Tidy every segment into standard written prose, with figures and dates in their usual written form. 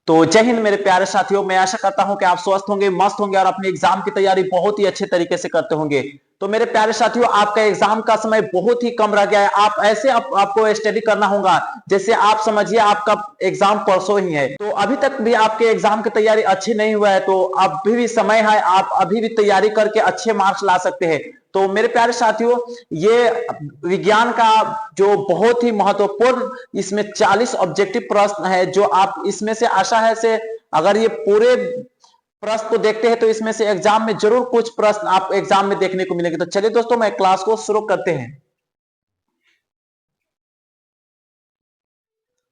तो जय हिंद मेरे प्यारे साथियों, मैं आशा करता हूं कि आप स्वस्थ होंगे, मस्त होंगे और अपने एग्जाम की तैयारी बहुत ही अच्छे तरीके से करते होंगे। तो मेरे प्यारे साथियों, आपका एग्जाम का समय बहुत ही कम रह गया है। आप ऐसे आपको स्टडी करना होगा जैसे आप समझिए आपका एग्जाम परसों ही है। तो अभी तक भी आपके एग्जाम की तैयारी अच्छी नहीं हुआ है तो अभी भी समय है, आप अभी भी तैयारी करके अच्छे मार्क्स ला सकते हैं। तो मेरे प्यारे साथियों, ये विज्ञान का जो बहुत ही महत्वपूर्ण, इसमें 40 ऑब्जेक्टिव प्रश्न है जो आप इसमें से आशा है से अगर ये पूरे प्रश्न को देखते हैं तो इसमें से एग्जाम में जरूर कुछ प्रश्न आप एग्जाम में देखने को मिलेंगे। तो चलिए दोस्तों, मैं क्लास को शुरू करते हैं।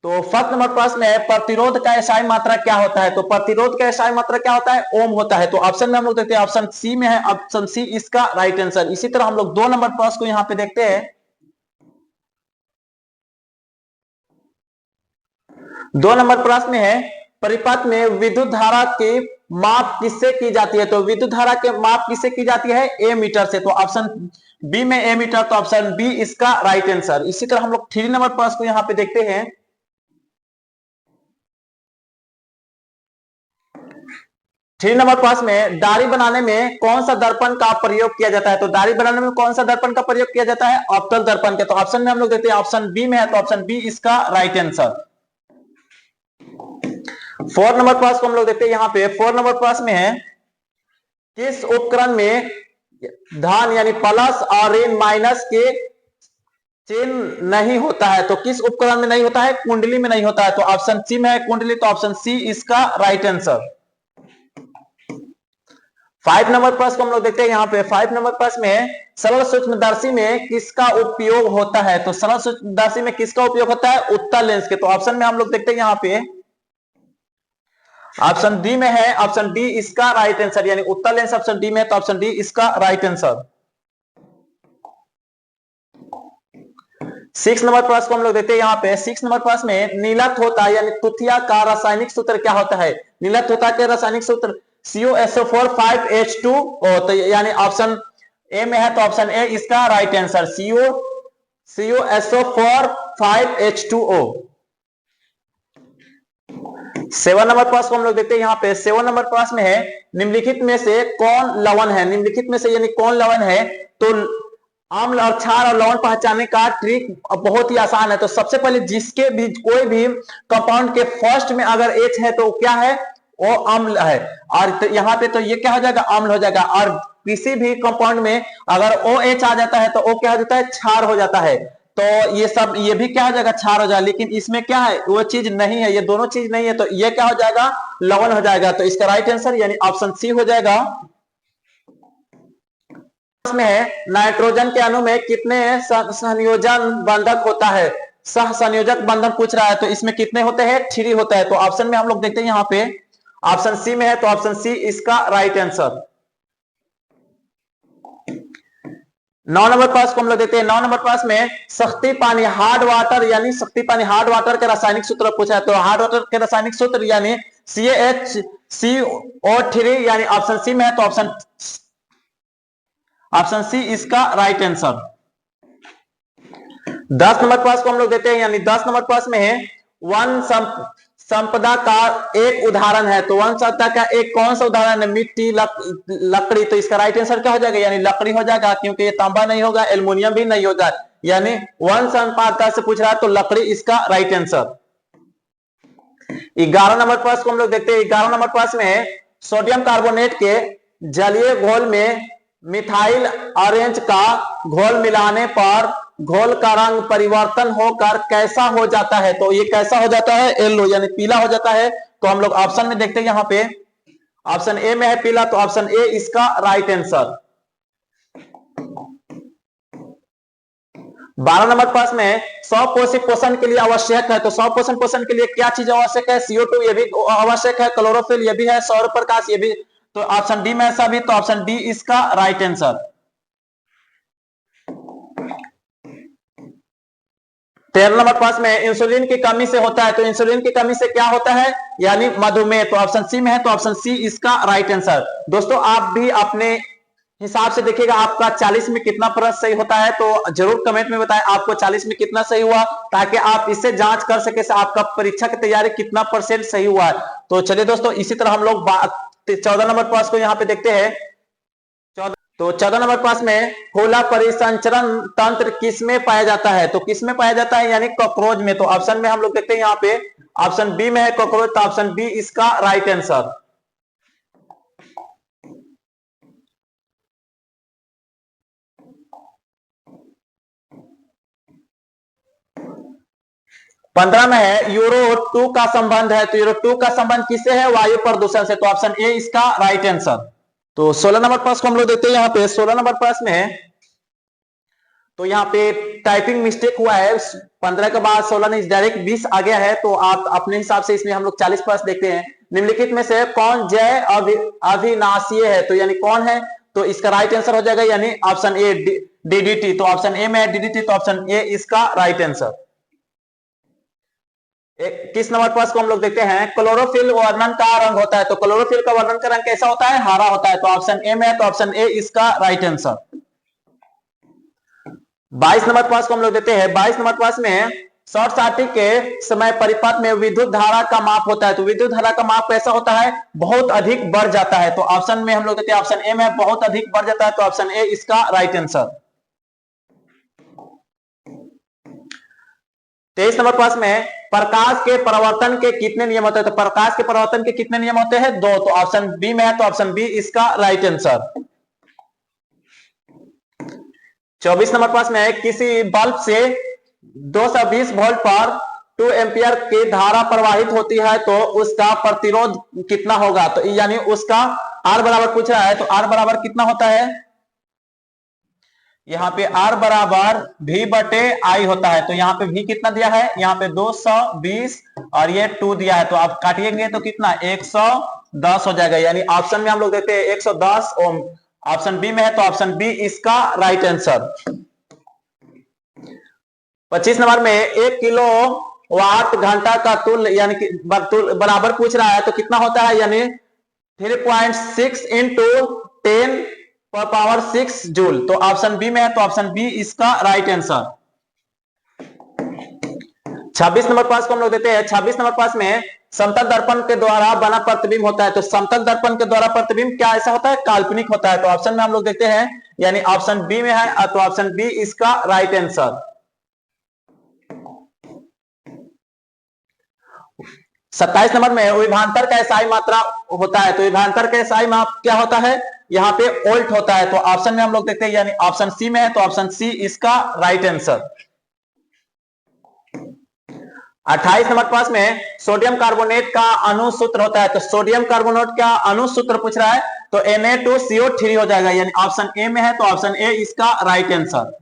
तो फर्स्ट नंबर प्रश्न है, प्रतिरोध का एसआई मात्रा क्या होता है? तो प्रतिरोध का एसआई मात्रा क्या होता है? ओम होता है। तो ऑप्शन में हम लोग देखते हैं, ऑप्शन सी में है, ऑप्शन सी इसका राइट आंसर। इसी तरह हम लोग 2 नंबर प्रश्न को यहां पे देखते हैं। 2 नंबर प्रश्न है, परिपथ में विद्युत धारा की माप किससे की जाती है? तो विद्युत धारा के माप किससे की जाती है? ए मीटर से। तो ऑप्शन बी में ए मीटर, तो ऑप्शन बी इसका राइट आंसर। इसी तरह हम लोग 3 नंबर प्रश्न को यहां पे देखते हैं। 3 नंबर प्रश्न में, दाढ़ी बनाने में कौन सा दर्पण का प्रयोग किया जाता है? तो दाढ़ी बनाने में कौन सा दर्पण का प्रयोग किया जाता है? अवतल दर्पण के। तो ऑप्शन में हम लोग देखते हैं, ऑप्शन बी में है, तो ऑप्शन बी इसका राइट आंसर। 4 नंबर प्रश्न को हम लोग देखते हैं यहां पे। 4 नंबर प्रश्न में है, किस उपकरण में धन यानी प्लस और ऋण माइनस के चिन्ह नहीं होता है? तो किस उपकरण में नहीं होता है? कुंडली में नहीं होता है। तो ऑप्शन सी में है कुंडली, तो ऑप्शन सी इसका राइट आंसर। 5 नंबर प्रश्न को हम लोग देखते हैं यहां पे। 5 नंबर प्रश्न में, सरल सूक्ष्मदर्शी में किसका उपयोग होता है? तो सरल सूक्ष्मदर्शी में किसका उपयोग होता है? उत्तल लेंस के। तो ऑप्शन में हम लोग देखते हैं यहां पे, ऑप्शन डी में है, ऑप्शन डी इसका राइट आंसर, यानी उत्तल लेंस ऑप्शन डी में है, तो ऑप्शन डी इसका राइट आंसर। 6 नंबर प्रश्न को हम लोग देखते हैं यहां पे। 6 नंबर प्रश्न में, नीला थोथा यानी तुथिया का रासायनिक सूत्र क्या होता है? नीला थोथा के रासायनिक सूत्र CuSO4 5H2O। तो यानी ऑप्शन ए में है, तो ऑप्शन ए इसका right answer, CuSO4 5H2O। 7 number प्रश्न को हम लोग देखते हैं यहां पे। 7 नंबर प्रश्न में है, निम्नलिखित में से कौन लवण है? निम्नलिखित में से यानी कौन लवण है? तो अम्ल और क्षार और लवण पहचानने का ट्रिक बहुत ही आसान है। तो सबसे पहले जिसके भी कोई भी कंपाउंड के फर्स्ट में अगर H है तो क्या है? वो अम्ल है। और तो यहाँ पे तो ये क्या हो जाएगा? अम्ल हो जाएगा। और किसी भी कंपाउंड में अगर OH आ जाता है तो वो क्या हो जाता है? क्षार हो जाता है। तो ये सब, ये भी क्या हो जाएगा? क्षार हो जाएगा। लेकिन इसमें क्या है? वो चीज नहीं है, ये दोनों चीज नहीं है, तो ये क्या हो जाएगा? लवण हो जाएगा। तो इसका राइट आंसर यानी ऑप्शन सी हो जाएगा। में है, नाइट्रोजन के अणु में कितने संयोजन बंधक होता है? सह संयोजक बंधन पूछ रहा है, तो इसमें कितने होते हैं? 3 होता है। तो ऑप्शन में हम लोग देखते हैं यहां पे, ऑप्शन सी में है, तो ऑप्शन सी इसका राइट आंसर। 9 नंबर प्रश्न को हम लोग देखते हैं। 9 नंबर प्रश्न में, शक्ति पानी हार्ड वाटर यानी शक्ति पानी हार्ड वाटर के रासायनिक सूत्र पूछा है। तो हार्ड वाटर के रासायनिक सूत्र यानी CaHCO3, यानी ऑप्शन सी में है, तो ऑप्शन सी इसका राइट आंसर। 10 नंबर प्रश्न को हम लोग देते हैं, यानी 10 नंबर प्रश्न में है, वन संपदा का एक उदाहरण है। तो वन संपदा का एक कौन सा उदाहरण है? मिट्टी, लकड़ी। तो इसका राइट आंसर क्या हो जाएगा? यानी लकड़ी हो जाएगा, क्योंकि ये तांबा नहीं होगा, एल्युमिनियम भी नहीं होगा, यानी वन संपदा से पूछ रहा है तो लकड़ी इसका राइट आंसर। 11 नंबर प्रश्न को हम लोग देखते हैं। 11 नंबर प्रश्न में है, सोडियम कार्बोनेट के जलीय घोल में मिथाइल ऑरेंज का घोल मिलाने पर घोल का रंग परिवर्तन होकर कैसा हो जाता है? तो ये कैसा हो जाता है? येलो, यानी पीला हो जाता है। तो हम लोग ऑप्शन में देखते हैं यहां पे, ऑप्शन ए में है पीला, तो ऑप्शन ए इसका राइट आंसर। 12 नंबर प्रश्न में, 100 पोषक पोषण के लिए आवश्यक है। तो 100 पोषण के लिए क्या चीज आवश्यक है? CO2 ये भी आवश्यक है, क्लोरोफिल ये भी है, सौर प्रकाश ये भी। तो ऑप्शन डी में ऐसा भी, तो ऑप्शन डी इसका राइट आंसर। 13 नंबर प्रश्न में, इंसुलिन की कमी से होता है। तो इंसुलिन की कमी से क्या होता है? यानी मधुमेह। तो ऑप्शन सी में है, तो ऑप्शन सी इसका राइट आंसर। दोस्तों, आप भी अपने हिसाब से देखिएगा आपका 40 में कितना प्रश्न सही होता है, तो जरूर कमेंट में बताएं आपको 40 में कितना सही हुआ, ताकि आप इससे जांच कर सके आपका परीक्षा की तैयारी कितना % सही हुआ है। तो चलिए दोस्तों, इसी तरह हम लोग 14 नंबर प्रश्न को यहाँ पे देखते हैं। तो 14 नंबर प्रश्न में खुला परिसंचरण तंत्र किसमें पाया जाता है? तो किसमें पाया जाता है, यानी कॉकरोच में। तो ऑप्शन में हम लोग देखते हैं यहाँ पे ऑप्शन बी में है कॉकरोच, तो ऑप्शन बी इसका राइट आंसर। पंद्रह में है यूरो 2 का संबंध है। तो यूरो 2 का संबंध किससे है? वायु प्रदूषण से। तो ऑप्शन ए इसका राइट आंसर। तो 16 नंबर प्रश्न को हम लोग देखते हैं यहाँ पे। 16 नंबर प्रश्न में तो यहाँ पे टाइपिंग मिस्टेक हुआ है, 15 के बाद 16 नहीं डायरेक्ट 20 आ गया है। तो आप अपने हिसाब से इसमें हम लोग 40 प्रश्न देखते हैं। निम्नलिखित में से कौन जय अविनाशीय है? तो यानी कौन है? तो इसका राइट आंसर हो जाएगा यानी ऑप्शन ए डीडीटी। तो ऑप्शन ए में है डीडीटी, तो ऑप्शन ए इसका राइट आंसर। किस नंबर प्रश्न को हम लोग देखते हैं। क्लोरोफिल वर्णन का रंग होता है। तो क्लोरोफिल का वर्णन का रंग कैसा होता है? हरा होता है। तो ऑप्शन ए में है, तो ऑप्शन ए इसका राइट आंसर। 22 नंबर प्रश्न को हम लोग देते हैं। 22 नंबर प्रश्न में शॉर्ट सर्किट के समय परिपथ में विद्युत धारा का माप होता है। तो विद्युत धारा का माप कैसा होता है? बहुत अधिक बढ़ जाता है। तो ऑप्शन में हम लोग देते हैं ऑप्शन ए में बहुत अधिक बढ़ जाता है। तो ऑप्शन ए इसका राइट आंसर। 23 नंबर प्रश्न में प्रकाश के परावर्तन के कितने नियम होते हैं? तो प्रकाश के परावर्तन के कितने नियम होते हैं? 2। तो ऑप्शन बी में है, तो ऑप्शन बी इसका राइट आंसर। 24 नंबर प्रश्न में किसी बल्ब से 220 वोल्ट पर 2 एम्पियर की धारा प्रवाहित होती है, तो उसका प्रतिरोध कितना होगा? तो यानी उसका आर बराबर पूछ रहा है। तो आर बराबर कितना होता है? यहाँ पे R बराबर V बटे I होता है। तो यहाँ पे V कितना दिया है? यहाँ पे 220 और ये 2 दिया है। तो आप काटिएंगे तो कितना 110 हो जाएगा। यानी ऑप्शन में हम लोग देते हैं 110 ओम। ऑप्शन बी में है, तो ऑप्शन बी इसका राइट आंसर। 25 नंबर में 1 किलो वाट घंटा का तुल्य यानी कि बराबर पूछ रहा है। तो कितना होता है? यानी 3.6 इंटू 10 पर पावर 6 जूल। तो ऑप्शन बी में है, तो ऑप्शन बी इसका राइट आंसर। 26 नंबर प्रश्न को हम लोग देते हैं। 26 नंबर प्रश्न में समतल दर्पण के द्वारा बना प्रतिबिंब होता है। तो समतल दर्पण के द्वारा प्रतिबिंब क्या ऐसा होता है? काल्पनिक होता है। तो ऑप्शन में हम लोग देखते हैं यानी ऑप्शन बी में है, तो ऑप्शन बी इसका राइट आंसर। 27 नंबर में विभवांतर का एसआई मात्रा होता है। तो विभवांतर का एसआई माप क्या होता है? यहाँ पे वोल्ट होता है। तो ऑप्शन में हम लोग देखते हैं यानी ऑप्शन सी में है, तो ऑप्शन सी इसका राइट आंसर। 28 नंबर प्रश्न में सोडियम कार्बोनेट का अणुसूत्र होता है। तो सोडियम कार्बोनेट का अणुसूत्र पूछ रहा है। तो Na2CO3 हो जाएगा। यानी ऑप्शन ए में है, तो ऑप्शन ए इसका राइट आंसर।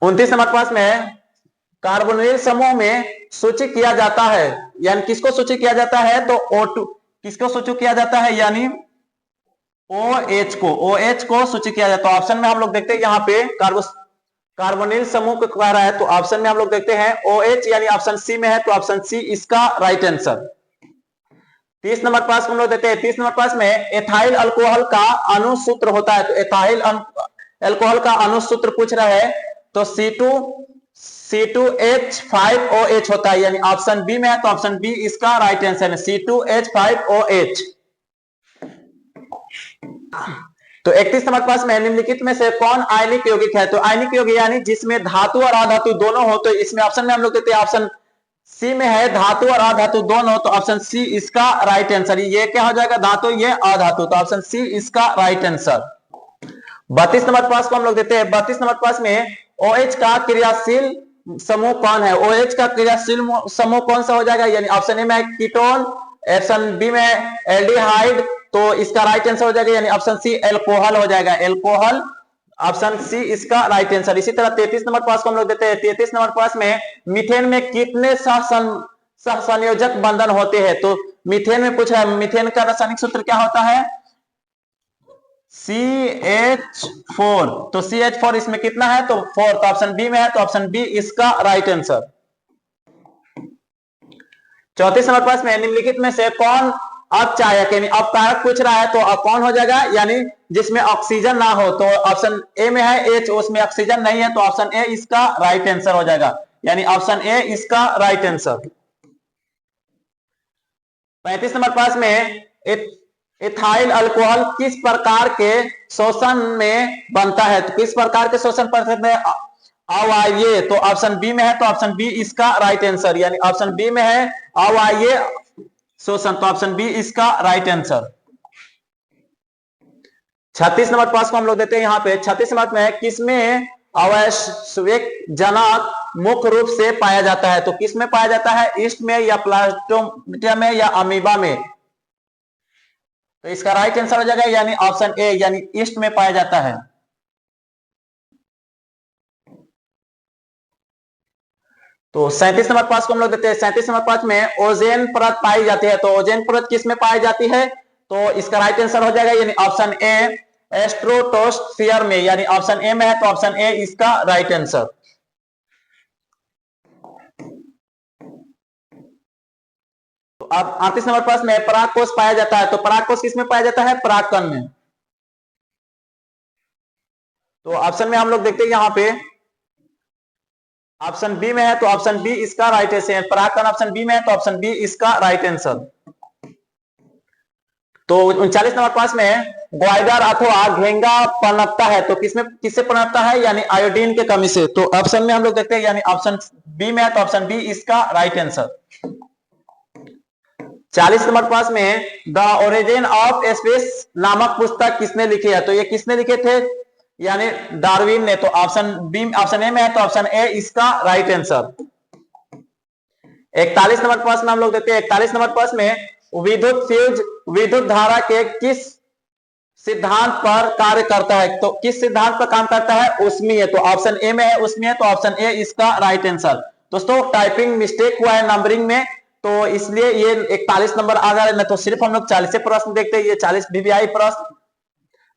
29 नंबर प्रश्न में कार्बोनिल समूह में सूची किया जाता है। यानी किसको सूची किया जाता है? तो O2 किसको सूची किया जाता है? यानी OH को। OH को सूची किया जाता है। तो ऑप्शन में हम लोग देखते हैं यहाँ पे कार्बोनिल समूह को कह रहा है। तो ऑप्शन में हम लोग देखते हैं OH यानी ऑप्शन सी में है, तो ऑप्शन सी इसका राइट आंसर। 30 नंबर प्रश्न हम लोग देते हैं। 30 नंबर प्रश्न में एथाइल अल्कोहल का अणुसूत्र होता है। तो एथाइल अल्कोहल का अणुसूत्र पूछ रहा है। तो C2H5OH होता है। यानी ऑप्शन बी में है, तो ऑप्शन बी इसका राइट आंसर है C2H5OH। तो 31 नंबर प्रश्न में निम्नलिखित में से कौन आयनिक यौगिक है? तो आयनिक यौगिक यानी जिसमें धातु और अधातु दोनों हो। तो इसमें ऑप्शन में हम लोग देते हैं ऑप्शन सी में है धातु और अधातु दोनों। तो ऑप्शन सी इसका राइट आंसर। ये क्या हो जाएगा? धातु, ये अधातु। तो ऑप्शन सी इसका राइट आंसर। 32 नंबर प्रश्न को हम लोग देते हैं। 32 नंबर प्रश्न में OH का क्रियाशील समूह कौन है? OH का क्रियाशील समूह कौन सा हो जाएगा? यानी ऑप्शन ए में कीटोन, ऑप्शन बी में एल्डिहाइड। तो इसका राइट आंसर हो जाएगा यानी ऑप्शन सी एल्कोहल हो जाएगा। एल्कोहल ऑप्शन सी इसका राइट आंसर। इसी तरह 33 नंबर प्रश्न को हम लोग देते हैं। 33 नंबर प्रश्न में मीथेन में कितने सहसंयोजक बंधन होते हैं? तो मीथेन में पूछा है। मीथेन का रासायनिक सूत्र क्या होता है? CH4। तो CH4 इसमें कितना है? तो 4। तो ऑप्शन बी में है, तो ऑप्शन बी इसका राइट आंसर। 34 नंबर प्रश्न में निम्नलिखित में से कौन अपचायक यानी अपकारक पूछ रहा है। तो अब कौन हो जाएगा? यानी जिसमें ऑक्सीजन ना हो। तो ऑप्शन ए में है H, उसमें ऑक्सीजन नहीं है। तो ऑप्शन ए इसका राइट आंसर हो जाएगा। यानी ऑप्शन ए इसका राइट आंसर। 35 नंबर प्रश्न में इथाइल अल्कोहल किस प्रकार के शोषण में बनता है? तो किस प्रकार के शोषण पद्धति में अवायवीय, तो ऑप्शन बी में है, तो ऑप्शन बी इसका राइट आंसर, यानी ऑप्शन बी में है अवायवीय शोषण, तो ऑप्शन बी इसका राइट आंसर। 36 नंबर प्रश्न को हम लोग देते हैं यहाँ पे। 36 नंबर में किसमें अवैश्विक जनक मुख्य रूप से पाया जाता है? तो किसमें पाया जाता है? ईस्ट में या प्लाज्मोडियम में या अमीबा में? तो इसका राइट आंसर हो जाएगा यानी ऑप्शन ए, यानी ईस्ट में पाया जाता है। तो 37 नंबर प्रश्न को हम लोग देते हैं। 37 नंबर प्रश्न में ओजोन परत पाई जाती है, तो ओजोन परत किसमें पाई जाती है? तो इसका राइट आंसर हो जाएगा यानी ऑप्शन ए स्ट्रेटोस्फीयर में, यानी ऑप्शन ए में है, तो ऑप्शन ए इसका राइट आंसर। तो अब 38 नंबर प्रश्न में परागकोश पाया जाता है, तो परागकोश किसमें पाया जाता है? परागकण में। तो ऑप्शन में हम लोग देखते हैं यहाँ पे ऑप्शन बी में है, तो ऑप्शन बी इसका राइट आंसर। परागकण ऑप्शन बी में है, तो ऑप्शन बी इसका राइट आंसर। तो 39 नंबर प्रश्न में ग्वाइडर अथवा घेंगा पनपता है, तो किससे पनपता है? यानी आयोडीन के कमी से। तो ऑप्शन में हम लोग देखते हैं यानी ऑप्शन बी में है, तो ऑप्शन बी इसका राइट आंसर। 40 नंबर प्रश्न में द ओरिजिन ऑफ स्पीसीज नामक पुस्तक किसने लिखी है? तो ये किसने लिखे थे? यानी डार्विन ने। तो ऑप्शन बी, ऑप्शन ए में है, तो ऑप्शन ए इसका राइट आंसर। 41 नंबर प्रश्न हम लोग देते हैं। 41 नंबर प्रश्न में विद्युत धारा के किस सिद्धांत पर कार्य करता है? तो किस सिद्धांत पर काम करता है? ऊष्मीय। तो ऑप्शन ए में है ऊष्मीय, तो ऑप्शन ए इसका राइट आंसर। दोस्तों टाइपिंग मिस्टेक हुआ है नंबरिंग में, तो इसलिए ये 41 नंबर आ गया है, तो सिर्फ हम लोग 40 प्रश्न देखते हैं, ये 40 वीवीआई प्रश्न।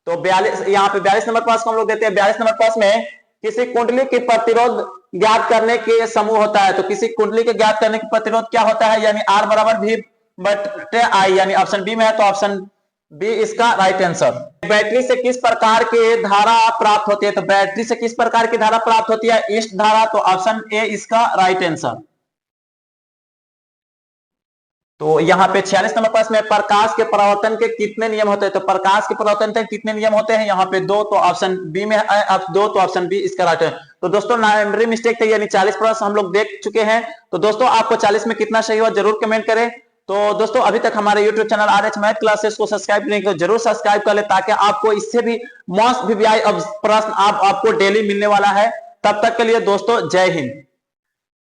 तो 42 यहाँ पे 42 नंबर प्रश्न हम लोग देते हैं। 42 नंबर प्रश्न में किसी कुंडली की प्रतिरोध ज्ञात करने के समूह होता है, तो किसी कुंडली के ज्ञात करने के प्रतिरोध क्या होता है? यानी R बराबर V बटे I, यानी ऑप्शन बी में है, तो ऑप्शन बी इसका राइट आंसर। बैटरी से किस प्रकार की धारा प्राप्त होती है? तो बैटरी से किस प्रकार की धारा प्राप्त होती है? ईस्ट धारा, तो ऑप्शन ए इसका राइट आंसर। तो यहाँ पे 46 नंबर प्रश्न में प्रकाश के परावर्तन के कितने नियम होते हैं? तो प्रकाश के परावर्तन के कितने नियम होते हैं? यहाँ पे 2, तो ऑप्शन बी में है 2, तो ऑप्शन बी इसका राइट है। तो दोस्तों नंबरिंग मिस्टेक थे, यानी 40 प्रश्न हम लोग देख चुके हैं। तो दोस्तों आपको 40 में कितना सही हुआ जरूर कमेंट करें। तो दोस्तों अभी तक हमारे YouTube channel RH math classes को सब्सक्राइब नहीं किया तो जरूर सब्सक्राइब कर ले, ताकि आपको इससे भी मस्त वीवीआई प्रश्न आपको डेली मिलने वाला है। तब तक के लिए दोस्तों जय हिंद।